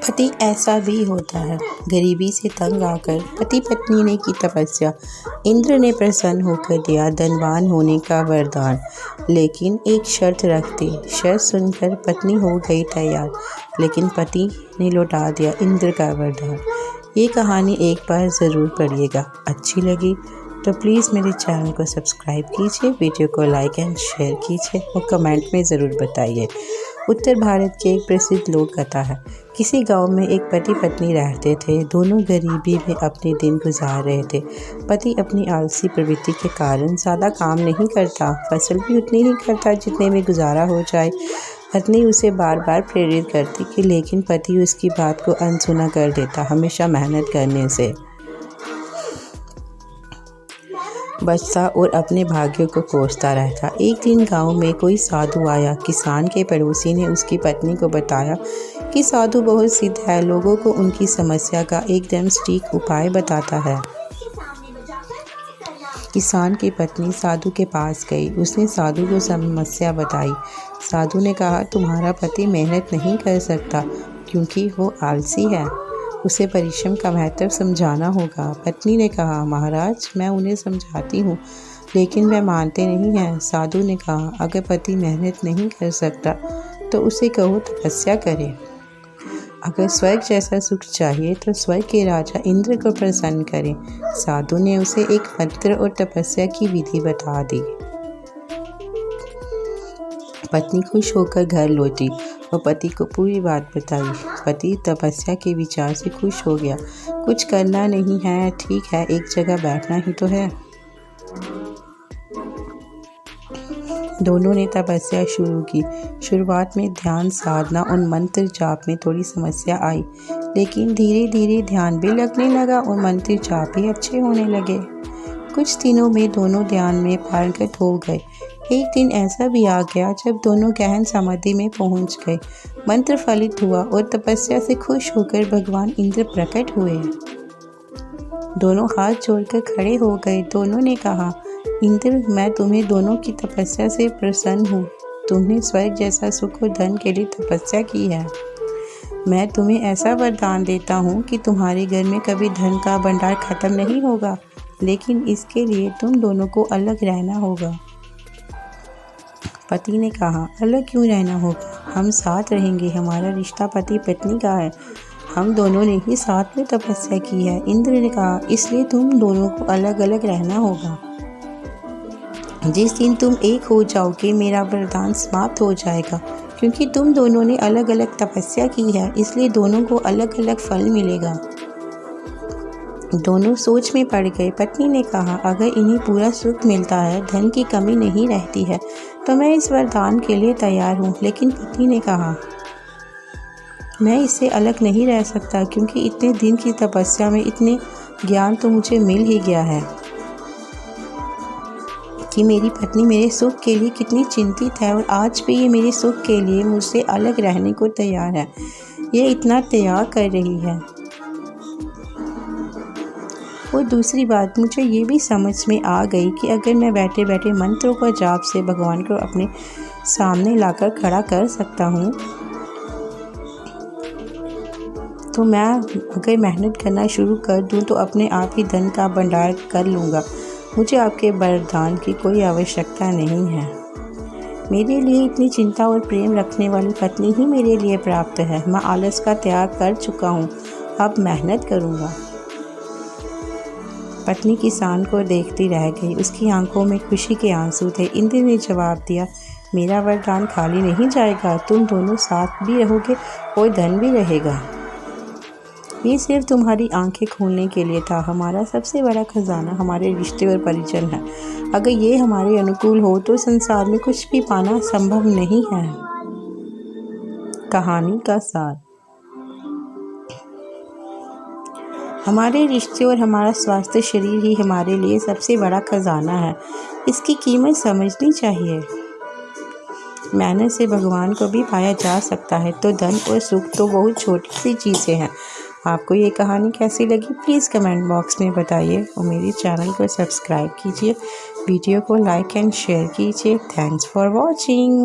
पति ऐसा भी होता है। गरीबी से तंग आकर पति पत्नी ने की तपस्या। इंद्र ने प्रसन्न होकर दिया धनवान होने का वरदान, लेकिन एक शर्त रख दी। शर्त सुनकर पत्नी हो गई तैयार, लेकिन पति ने लौटा दिया इंद्र का वरदान। ये कहानी एक बार ज़रूर पढ़िएगा। अच्छी लगी तो प्लीज़ मेरे चैनल को सब्सक्राइब कीजिए, वीडियो को लाइक एंड शेयर कीजिए और कमेंट में ज़रूर बताइए। उत्तर भारत की एक प्रसिद्ध लोक कथा है। किसी गांव में एक पति पत्नी रहते थे। दोनों गरीबी में अपने दिन गुजार रहे थे। पति अपनी आलसी प्रवृत्ति के कारण ज़्यादा काम नहीं करता, फसल भी उतनी ही करता जितने में गुजारा हो जाए। पत्नी उसे बार बार प्रेरित करती कि लेकिन पति उसकी बात को अनसुना कर देता, हमेशा मेहनत करने से बचता और अपने भाग्यों को कोसता रहता। एक दिन गांव में कोई साधु आया। किसान के पड़ोसी ने उसकी पत्नी को बताया कि साधु बहुत सिद्ध है, लोगों को उनकी समस्या का एकदम सटीक उपाय बताता है। किसान की पत्नी साधु के पास गई। उसने साधु को समस्या बताई। साधु ने कहा, तुम्हारा पति मेहनत नहीं कर सकता क्योंकि वो आलसी है, उसे परिश्रम का महत्व समझाना होगा। पत्नी ने कहा, महाराज मैं उन्हें समझाती हूँ लेकिन वे मानते नहीं हैं। साधु ने कहा, अगर पति मेहनत नहीं कर सकता तो उसे कहो तपस्या करे। अगर स्वर्ग जैसा सुख चाहिए तो स्वर्ग के राजा इंद्र को प्रसन्न करें। साधु ने उसे एक मंत्र और तपस्या की विधि बता दी। पत्नी खुश होकर घर लौटी और पति को पूरी बात बताई। पति तपस्या के विचार से खुश हो गया। कुछ करना नहीं है, ठीक है, एक जगह बैठना ही तो है। दोनों ने तपस्या शुरू की। शुरुआत में ध्यान साधना और मंत्र जाप में थोड़ी समस्या आई, लेकिन धीरे धीरे ध्यान भी लगने लगा और मंत्र जाप भी अच्छे होने लगे। कुछ दिनों में दोनों ध्यान में पारंगत हो गए। एक दिन ऐसा भी आ गया जब दोनों गहन समाधि में पहुंच गए। मंत्र फलित हुआ और तपस्या से खुश होकर भगवान इंद्र प्रकट हुए। दोनों हाथ जोड़कर खड़े हो गए। दोनों ने कहा, इंद्र मैं तुम्हें दोनों की तपस्या से प्रसन्न हूँ। तुमने स्वर्ग जैसा सुख और धन के लिए तपस्या की है। मैं तुम्हें ऐसा वरदान देता हूँ कि तुम्हारे घर में कभी धन का भंडार खत्म नहीं होगा, लेकिन इसके लिए तुम दोनों को अलग रहना होगा। पति ने कहा, अलग क्यों रहना होगा, हम साथ रहेंगे, हमारा रिश्ता पति पत्नी का है, हम दोनों ने ही साथ में तपस्या की है। इंद्र ने कहा, इसलिए तुम दोनों को अलग अलग रहना होगा। जिस दिन तुम एक हो जाओगे मेरा वरदान समाप्त हो जाएगा। क्योंकि तुम दोनों ने अलग अलग तपस्या की है, इसलिए दोनों को अलग अलग फल मिलेगा। दोनों सोच में पड़ गए। पत्नी ने कहा, अगर इन्हें पूरा सुख मिलता है, धन की कमी नहीं रहती है, तो मैं इस वरदान के लिए तैयार हूँ। लेकिन पति ने कहा, मैं इससे अलग नहीं रह सकता क्योंकि इतने दिन की तपस्या में इतने ज्ञान तो मुझे मिल ही गया है कि मेरी पत्नी मेरे सुख के लिए कितनी चिंतित है और आज भी ये मेरे सुख के लिए मुझसे अलग रहने को तैयार है। ये इतना त्याग कर रही है। और दूसरी बात, मुझे ये भी समझ में आ गई कि अगर मैं बैठे बैठे मंत्रों का जाप से भगवान को अपने सामने लाकर खड़ा कर सकता हूँ, तो मैं अगर मेहनत करना शुरू कर दूँ तो अपने आप ही धन का भंडार कर लूँगा। मुझे आपके वरदान की कोई आवश्यकता नहीं है। मेरे लिए इतनी चिंता और प्रेम रखने वाली पत्नी ही मेरे लिए प्राप्त है। मैं आलस का त्याग कर चुका हूँ, अब मेहनत करूँगा। पत्नी किसान को देखती रह गई। उसकी आंखों में खुशी के आंसू थे। इंद्र ने जवाब दिया, मेरा वरदान खाली नहीं जाएगा, तुम दोनों साथ भी रहोगे और धन भी रहेगा। ये सिर्फ तुम्हारी आंखें खोलने के लिए था। हमारा सबसे बड़ा खजाना हमारे रिश्ते और परिजन है। अगर ये हमारे अनुकूल हो तो संसार में कुछ भी पाना संभव नहीं है। कहानी का सार, हमारे रिश्ते और हमारा स्वास्थ्य शरीर ही हमारे लिए सबसे बड़ा खजाना है। इसकी कीमत समझनी चाहिए। मेहनत से भगवान को भी पाया जा सकता है, तो धन और सुख तो बहुत छोटी सी चीज़ें हैं। आपको ये कहानी कैसी लगी प्लीज़ कमेंट बॉक्स में बताइए और मेरे चैनल को सब्सक्राइब कीजिए, वीडियो को लाइक एंड शेयर कीजिए। Thanks for watching.